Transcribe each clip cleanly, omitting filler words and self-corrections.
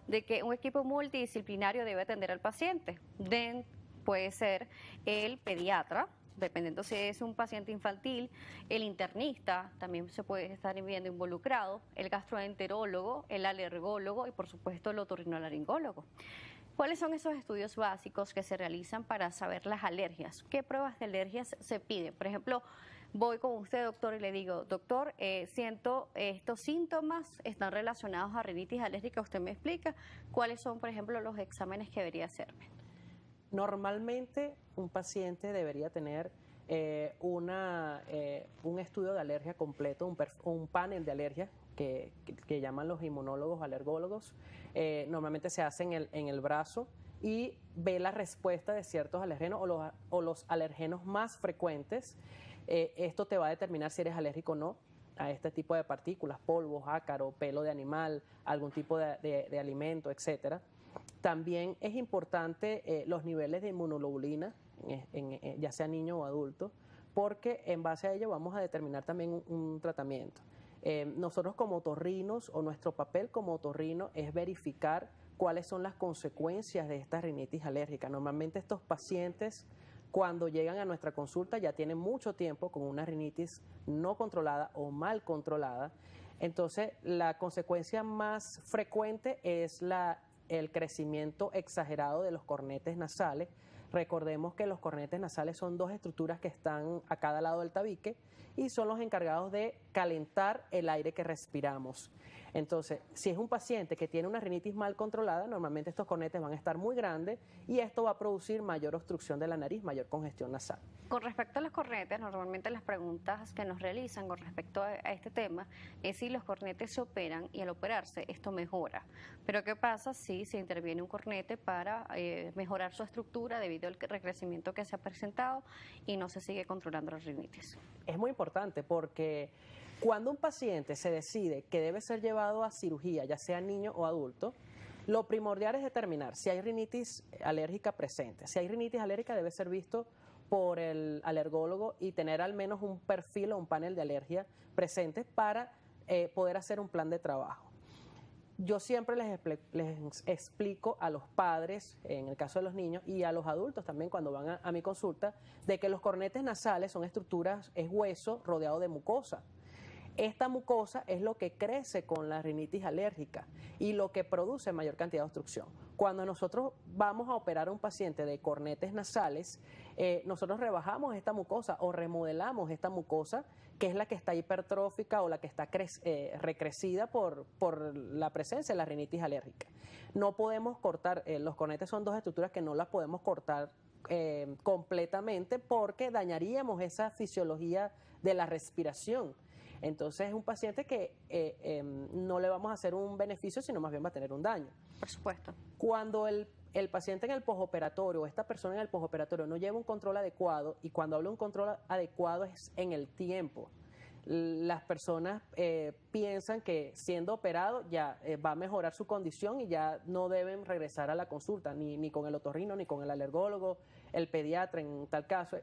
de que un equipo multidisciplinario debe atender al paciente. Puede ser el pediatra, dependiendo si es un paciente infantil, el internista también se puede estar viendo involucrado, el gastroenterólogo, el alergólogo y por supuesto el otorrinolaringólogo. ¿Cuáles son esos estudios básicos que se realizan para saber las alergias? ¿Qué pruebas de alergias se piden? Por ejemplo, voy con usted, doctor, y le digo, doctor, siento estos síntomas, están relacionados a rinitis alérgica. Usted me explica cuáles son, por ejemplo, los exámenes que debería hacerme. Normalmente un paciente debería tener un estudio de alergia completo, un panel de alergias que llaman los inmunólogos alergólogos. Normalmente se hace en el brazo y ve la respuesta de ciertos alergenos o los alergenos más frecuentes. Esto te va a determinar si eres alérgico o no a este tipo de partículas, polvos, ácaro, pelo de animal, algún tipo de alimento, etcétera. También es importante los niveles de inmunoglobulina, ya sea niño o adulto, porque en base a ello vamos a determinar también un tratamiento. Nosotros como otorrinos o nuestro papel como otorrino es verificar cuáles son las consecuencias de esta rinitis alérgica. Normalmente estos pacientes cuando llegan a nuestra consulta ya tienen mucho tiempo con una rinitis no controlada o mal controlada. Entonces la consecuencia más frecuente es el crecimiento exagerado de los cornetes nasales. Recordemos que los cornetes nasales son dos estructuras que están a cada lado del tabique y son los encargados de calentar el aire que respiramos. Entonces, si es un paciente que tiene una rinitis mal controlada, normalmente estos cornetes van a estar muy grandes y esto va a producir mayor obstrucción de la nariz, mayor congestión nasal. Con respecto a los cornetes, normalmente las preguntas que nos realizan con respecto a este tema es si los cornetes se operan y al operarse esto mejora. Pero ¿qué pasa si se interviene un cornete para mejorar su estructura debido al recrecimiento que se ha presentado y no se sigue controlando la rinitis? Es muy importante porque cuando un paciente se decide que debe ser llevado a cirugía, ya sea niño o adulto, lo primordial es determinar si hay rinitis alérgica presente. Si hay rinitis alérgica debe ser visto por el alergólogo y tener al menos un perfil o un panel de alergia presentes para poder hacer un plan de trabajo. Yo siempre les explico a los padres, en el caso de los niños, y a los adultos también cuando van a mi consulta, de que los cornetes nasales son estructuras, es hueso rodeado de mucosa. Esta mucosa es lo que crece con la rinitis alérgica y lo que produce mayor cantidad de obstrucción. Cuando nosotros vamos a operar a un paciente de cornetes nasales, nosotros rebajamos esta mucosa o remodelamos esta mucosa, que es la que está hipertrófica o la que está recrecida por la presencia de la rinitis alérgica. No podemos cortar, los cornetes son dos estructuras que no las podemos cortar completamente porque dañaríamos esa fisiología de la respiración. Entonces es un paciente que no le vamos a hacer un beneficio, sino más bien va a tener un daño. Por supuesto. Cuando el paciente en el posoperatorio o esta persona en el posoperatorio no lleva un control adecuado, y cuando hablo de un control adecuado es en el tiempo. Las personas piensan que siendo operado ya va a mejorar su condición y ya no deben regresar a la consulta, ni con el otorrino, ni con el alergólogo, el pediatra en tal caso.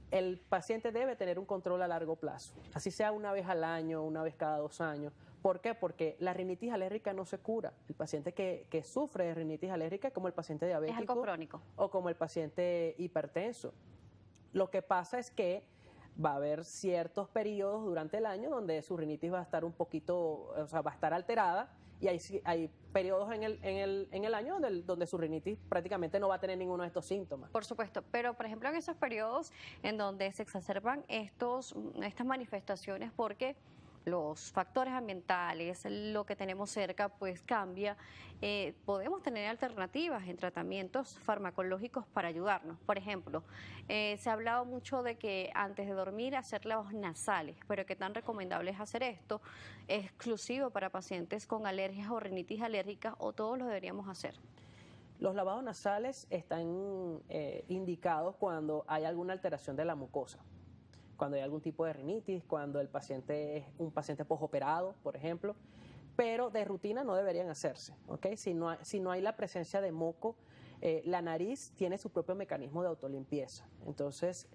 El paciente debe tener un control a largo plazo, así sea una vez al año, una vez cada 2 años. ¿Por qué? Porque la rinitis alérgica no se cura. El paciente que sufre de rinitis alérgica es como el paciente diabético. Es algo crónico. O como el paciente hipertenso. Lo que pasa es que va a haber ciertos periodos durante el año donde su rinitis va a estar un poquito, o sea, va a estar alterada, y hay periodos en el año donde su rinitis prácticamente no va a tener ninguno de estos síntomas. Por supuesto, pero por ejemplo en esos periodos en donde se exacerban estas manifestaciones porque los factores ambientales, lo que tenemos cerca, pues cambia. Podemos tener alternativas en tratamientos farmacológicos para ayudarnos. Por ejemplo, se ha hablado mucho de que antes de dormir hacer lavos nasales, pero ¿qué tan recomendable es hacer esto? ¿Es exclusivo para pacientes con alergias o rinitis alérgicas o todos lo deberíamos hacer? Los lavados nasales están indicados cuando hay alguna alteración de la mucosa, cuando hay algún tipo de rinitis, cuando el paciente es un paciente posoperado, por ejemplo, pero de rutina no deberían hacerse, ¿ok? Si no hay la presencia de moco, la nariz tiene su propio mecanismo de autolimpieza. Entonces,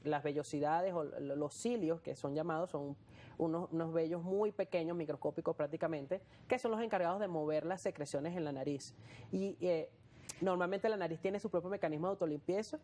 las vellosidades o los cilios, que son llamados, son unos vellos muy pequeños, microscópicos prácticamente, que son los encargados de mover las secreciones en la nariz. Y normalmente la nariz tiene su propio mecanismo de autolimpieza.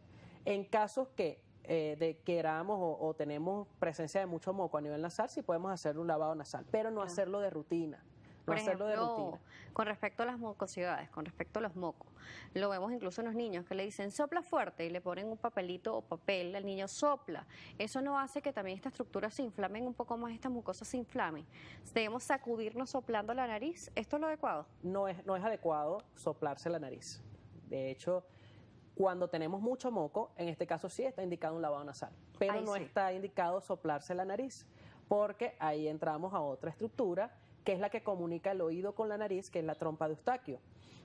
En casos que de queramos o tenemos presencia de mucho moco a nivel nasal, sí podemos hacer un lavado nasal, pero no hacerlo de rutina. No Por hacerlo de ejemplo, rutina. con respecto a las mucosidades, con respecto a los mocos, lo vemos incluso en los niños que le dicen sopla fuerte y le ponen un papelito o papel, al niño sopla. Eso no hace que también esta estructura se inflamen un poco más, estas mucosas se inflamen. Debemos sacudirnos soplando la nariz. ¿Esto es lo adecuado? No es adecuado soplarse la nariz. De hecho, cuando tenemos mucho moco, en este caso sí está indicado un lavado nasal, pero Ahí no sí. está indicado soplarse la nariz, porque ahí entramos a otra estructura, que es la que comunica el oído con la nariz, que es la trompa de Eustaquio.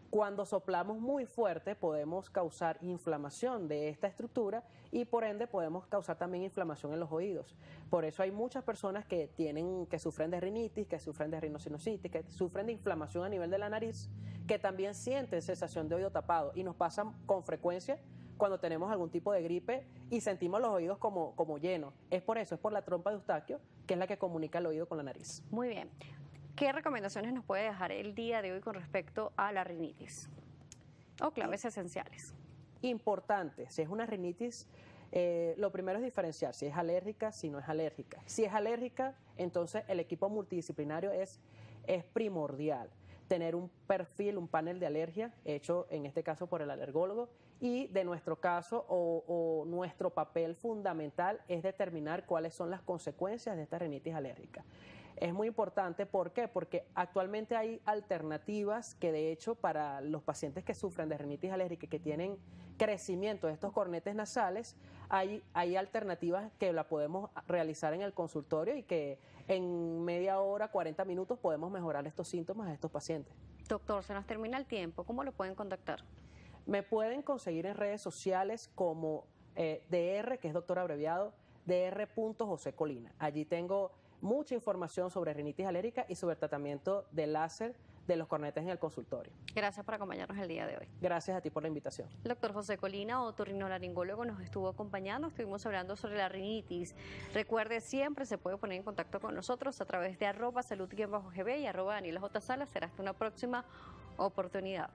Cuando soplamos muy fuerte podemos causar inflamación de esta estructura y por ende podemos causar también inflamación en los oídos. Por eso hay muchas personas que sufren de rinitis, que sufren de rinosinusitis, que sufren de inflamación a nivel de la nariz, que también sienten sensación de oído tapado y nos pasa con frecuencia cuando tenemos algún tipo de gripe y sentimos los oídos como llenos. Es por eso, es por la trompa de Eustaquio, que es la que comunica el oído con la nariz. Muy bien. ¿Qué recomendaciones nos puede dejar el día de hoy con respecto a la rinitis? O claves esenciales. Importante, si es una rinitis, lo primero es diferenciar si es alérgica, si no es alérgica. Si es alérgica, entonces el equipo multidisciplinario es primordial. Tener un perfil, un panel de alergia hecho en este caso por el alergólogo y de nuestro caso o nuestro papel fundamental es determinar cuáles son las consecuencias de esta rinitis alérgica. Es muy importante, ¿por qué? Porque actualmente hay alternativas que de hecho para los pacientes que sufren de rinitis alérgica y que tienen crecimiento de estos cornetes nasales, hay alternativas que la podemos realizar en el consultorio y que en media hora, 40 minutos podemos mejorar estos síntomas de estos pacientes. Doctor, se nos termina el tiempo. ¿Cómo lo pueden contactar? Me pueden conseguir en redes sociales como DR, que es doctor abreviado, dr.josecolina. Allí tengo mucha información sobre rinitis alérgica y sobre el tratamiento de láser de los cornetes en el consultorio. Gracias por acompañarnos el día de hoy. Gracias a ti por la invitación. El doctor José Colina, otorrinolaringólogo, nos estuvo acompañando. Estuvimos hablando sobre la rinitis. Recuerde, siempre se puede poner en contacto con nosotros a través de @salud_gb y @DanielaJSalas. Será hasta una próxima oportunidad.